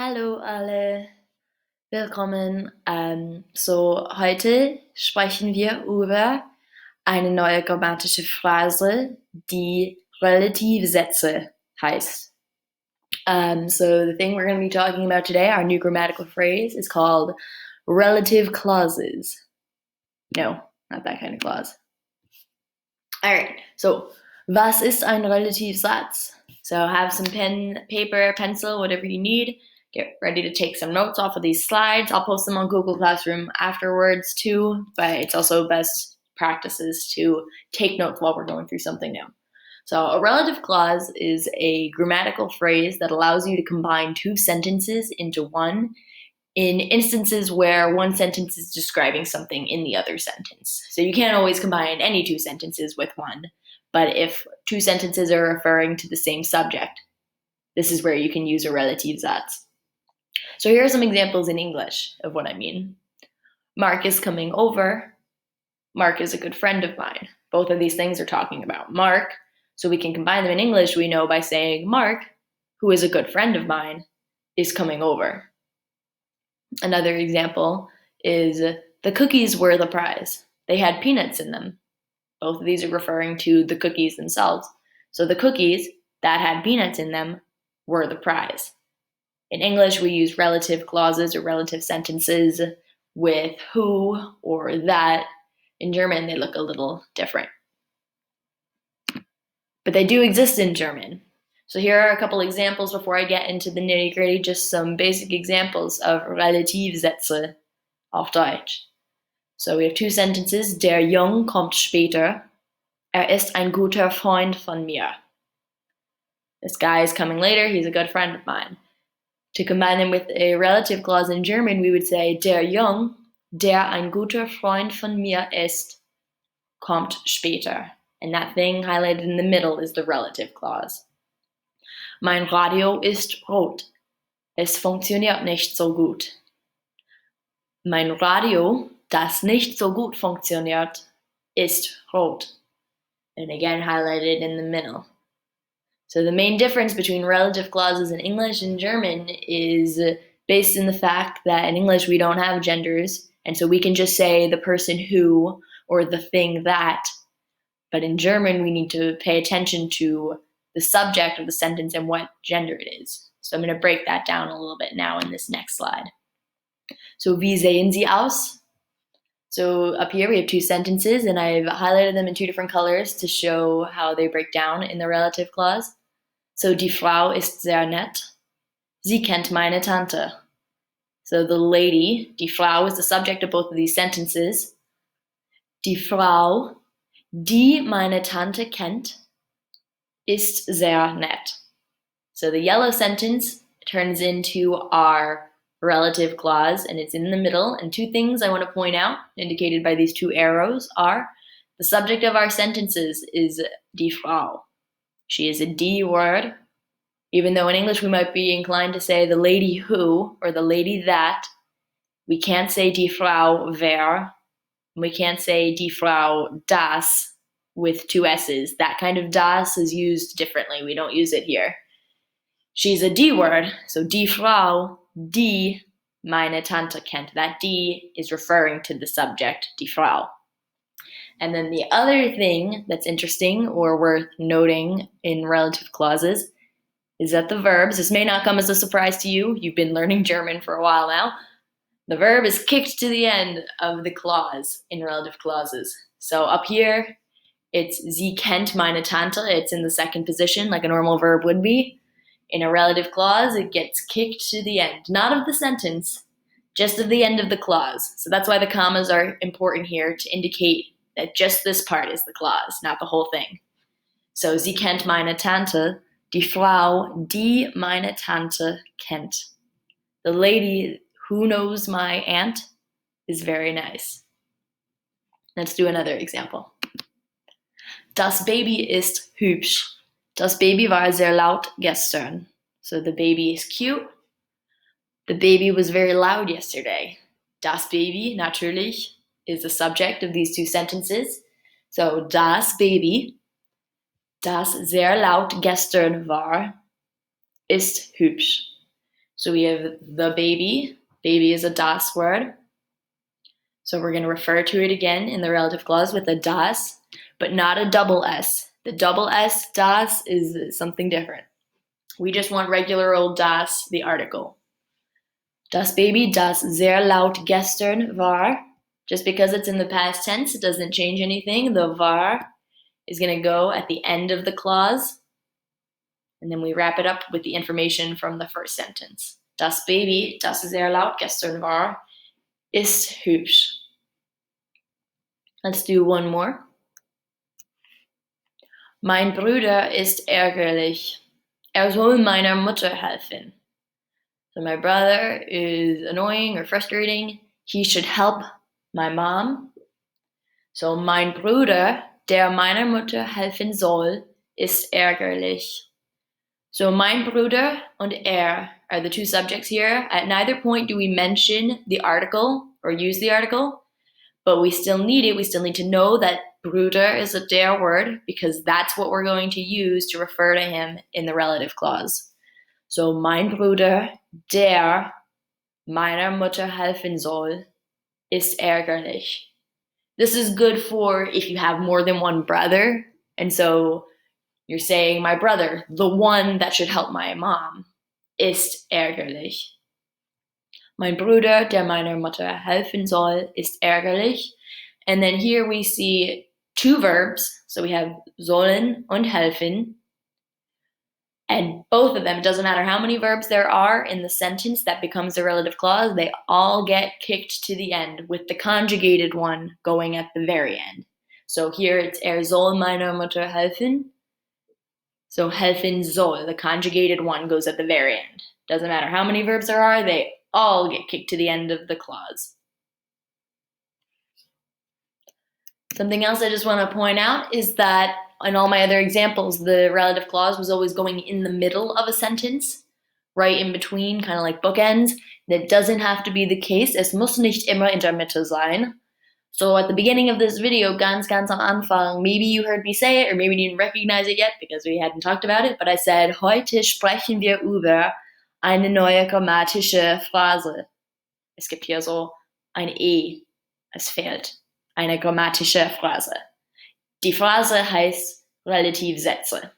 Hallo alle, willkommen. Heute sprechen wir über eine neue grammatische Phrase, die Relativsätze heißt. So the thing we're going to be talking about today, our new grammatical phrase, is called relative clauses. No, not that kind of clause. All right, so was ist ein Relativsatz? So have some pen, paper, pencil, whatever you need. Get ready to take some notes off of these slides. I'll post them on Google Classroom afterwards too, but it's also best practices to take notes while we're going through something new. So a relative clause is a grammatical phrase that allows you to combine two sentences into one in instances where one sentence is describing something in the other sentence. So you can't always combine any two sentences with one, but if two sentences are referring to the same subject, this is where you can use a Relativsatz. So here are some examples in English of what I mean. Mark is coming over. Mark is a good friend of mine. Both of these things are talking about Mark, so we can combine them in English, we know, by saying Mark, who is a good friend of mine, is coming over. Another example is the cookies were the prize. They had peanuts in them. Both of these are referring to the cookies themselves. So the cookies that had peanuts in them were the prize. In English, we use relative clauses or relative sentences with who or that. In German, they look a little different. But they do exist in German. So here are a couple examples before I get into the nitty-gritty, just some basic examples of Relativsätze auf Deutsch. So we have two sentences. Der Jung kommt später. Ist ein guter Freund von mir. This guy is coming later. He's a good friend of mine. To combine them with a relative clause in German, we would say der Jung, der ein guter Freund von mir ist, kommt später. And that thing highlighted in the middle is the relative clause. Mein Radio ist rot. Es funktioniert nicht so gut. Mein Radio, das nicht so gut funktioniert, ist rot. And again highlighted in the middle. So the main difference between relative clauses in English and German is based in the fact that in English we don't have genders, and so we can just say the person who or the thing that. But in German we need to pay attention to the subject of the sentence and what gender it is. So I'm going to break that down a little bit now in this next slide. So wie sehen Sie aus? So up here we have two sentences, and I've highlighted them in two different colors to show how they break down in the relative clause. So die Frau ist sehr nett. Sie kennt meine Tante. So the lady, die Frau, is the subject of both of these sentences. Die Frau, die meine Tante kennt, ist sehr nett. So the yellow sentence turns into our relative clause, and it's in the middle. And two things I want to point out, indicated by these two arrows, are the subject of our sentences is die Frau. She is a D word, even though in English we might be inclined to say the lady who or the lady that. We can't say die Frau wer. We can't say die Frau das with two S's. That kind of das is used differently. We don't use it here. She's a D word, so die Frau, die meine Tante kennt. That D is referring to the subject, die Frau. And then the other thing that's interesting or worth noting in relative clauses is that the verbs, this may not come as a surprise to you, you've been learning German for a while now, the verb is kicked to the end of the clause in relative clauses. So up here, it's Sie kennt meine Tante, it's in the second position like a normal verb would be. In a relative clause, it gets kicked to the end, not of the sentence, just of the end of the clause. So that's why the commas are important here to indicate that just this part is the clause, not the whole thing. So, Sie kennt meine Tante, die Frau, die meine Tante kennt. The lady who knows my aunt is very nice. Let's do another example. Das Baby ist hübsch. Das Baby war sehr laut gestern. So the baby is cute. The baby was very loud yesterday. Das Baby, natürlich, is the subject of these two sentences. So das Baby, das sehr laut gestern war, ist hübsch. So we have the baby. Baby is a das word. So we're going to refer to it again in the relative clause with a das, but not a double S. The double S, das, is something different. We just want regular old das, the article. Das Baby, das sehr laut gestern war. Just because it's in the past tense, it doesn't change anything. The war is going to go at the end of the clause. And then we wrap it up with the information from the first sentence. Das Baby, das sehr laut gestern war, ist hübsch. Let's do one more. Mein Bruder ist ärgerlich. Soll meiner Mutter helfen. So my brother is annoying or frustrating. He should help my mom. So mein Bruder, der meiner Mutter helfen soll, ist ärgerlich. So mein Bruder und are the two subjects here. At neither point do we mention the article or use the article, but we still need it. We still need to know that Bruder is a der word because that's what we're going to use to refer to him in the relative clause. So mein Bruder, der meiner Mutter helfen soll, ist ärgerlich. This is good for if you have more than one brother. And so you're saying, my brother, the one that should help my mom, ist ärgerlich. Mein Bruder, der meiner Mutter helfen soll, ist ärgerlich. And then here we see two verbs. So we have sollen und helfen. And both of them, it doesn't matter how many verbs there are in the sentence that becomes a relative clause, they all get kicked to the end with the conjugated one going at the very end. So here it's soll meiner Mutter helfen. So helfen soll, the conjugated one goes at the very end. Doesn't matter how many verbs there are, they all get kicked to the end of the clause. Something else I just want to point out is that in all my other examples, the relative clause was always going in the middle of a sentence, right in between, kind of like bookends. That doesn't have to be the case. Es muss nicht immer in der Mitte sein. So at the beginning of this video, ganz am Anfang, maybe you heard me say it, or maybe you didn't recognize it yet because we hadn't talked about it, but I said, heute sprechen wir über eine neue grammatische Phrase. Es gibt hier so ein E, es fehlt. Eine grammatische Phrase. Die Phrase heißt Relativsätze.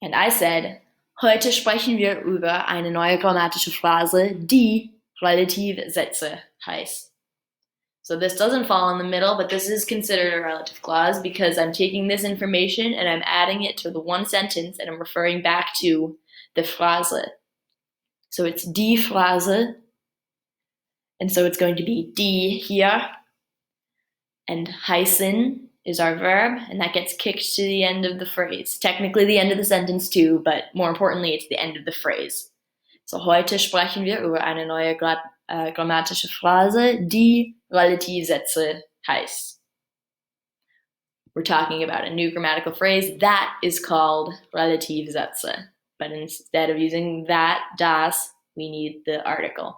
And I said, heute sprechen wir über eine neue grammatische Phrase, die Relativsätze heißt. So this doesn't fall in the middle, but this is considered a relative clause because I'm taking this information and I'm adding it to the one sentence and I'm referring back to the Phrase. So it's die Phrase, and so it's going to be die here, and heißen is our verb, and that gets kicked to the end of the phrase. Technically the end of the sentence too, but more importantly, it's the end of the phrase. So heute sprechen wir über eine neue grammatische Phrase, die Relativsätze heißt. We're talking about a new grammatical phrase that is called Relativsätze. But instead of using that, das, we need the article.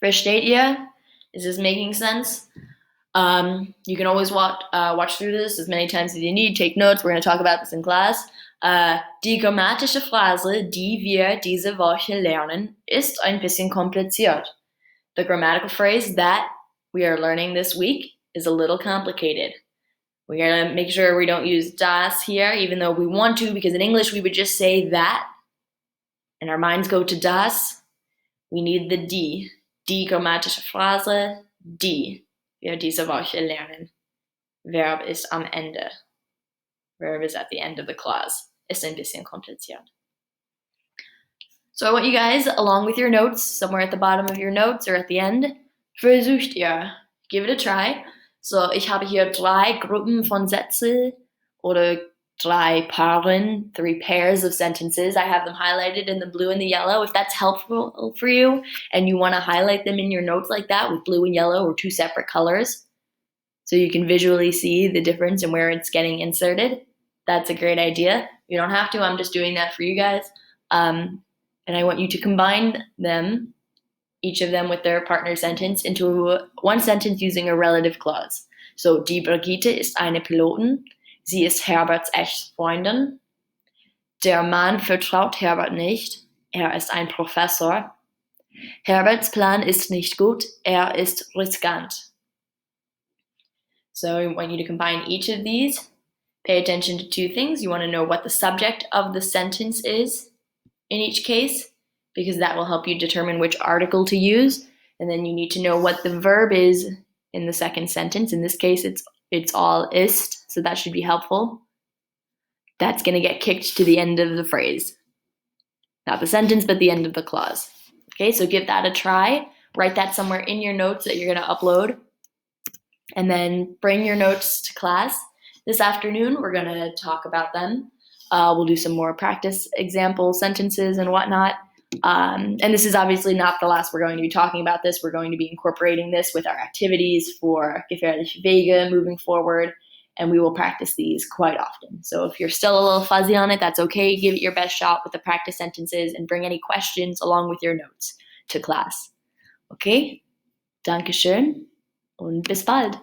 Versteht ihr? Is this making sense? You can always watch through this as many times as you need. Take notes. We're going to talk about this in class. Die grammatische Phrase, die wir diese Woche lernen, ist ein bisschen kompliziert. The grammatical phrase that we are learning this week is a little complicated. We're going to make sure we don't use das here, even though we want to, because in English we would just say that, and our minds go to das. We need the die. Die grammatische Phrase, die wir diese Woche lernen. Verb ist am Ende. Verb is at the end of the clause. Ist ein bisschen kompliziert. So I want you guys, along with your notes, somewhere at the bottom of your notes or at the end, versucht ihr. Give it a try. So ich habe hier 3 Gruppen von Sätzen oder 3 Paaren, 3 pairs of sentences. I have them highlighted in the blue and the yellow. If that's helpful for you and you want to highlight them in your notes like that with blue and yellow or 2 separate colors so you can visually see the difference and where it's getting inserted, that's a great idea. You don't have to. I'm just doing that for you guys. And I want you to combine them, each of them with their partner sentence, into one sentence using a relative clause. So, die Brigitte ist eine Pilotin. Sie ist Herberts Ex-Freundin. Der Mann vertraut Herbert nicht. Er ist ein Professor. Herberts Plan ist nicht gut. Er ist riskant. So I want you to combine each of these. Pay attention to two things. You want to know what the subject of the sentence is in each case, because that will help you determine which article to use. And then you need to know what the verb is in the second sentence. In this case, it's all ist, so that should be helpful. That's going to get kicked to the end of the phrase. Not the sentence, but the end of the clause. Okay, so give that a try. Write that somewhere in your notes that you're going to upload. And then bring your notes to class. This afternoon, we're going to talk about them. We'll do some more practice example sentences and whatnot. And this is obviously not the last we're going to be talking about this. We're going to be incorporating this with our activities for gefährliche Wege moving forward, and we will practice these quite often. So if you're still a little fuzzy on it, that's okay. Give it your best shot with the practice sentences and bring any questions along with your notes to class. Okay? Dankeschön und bis bald.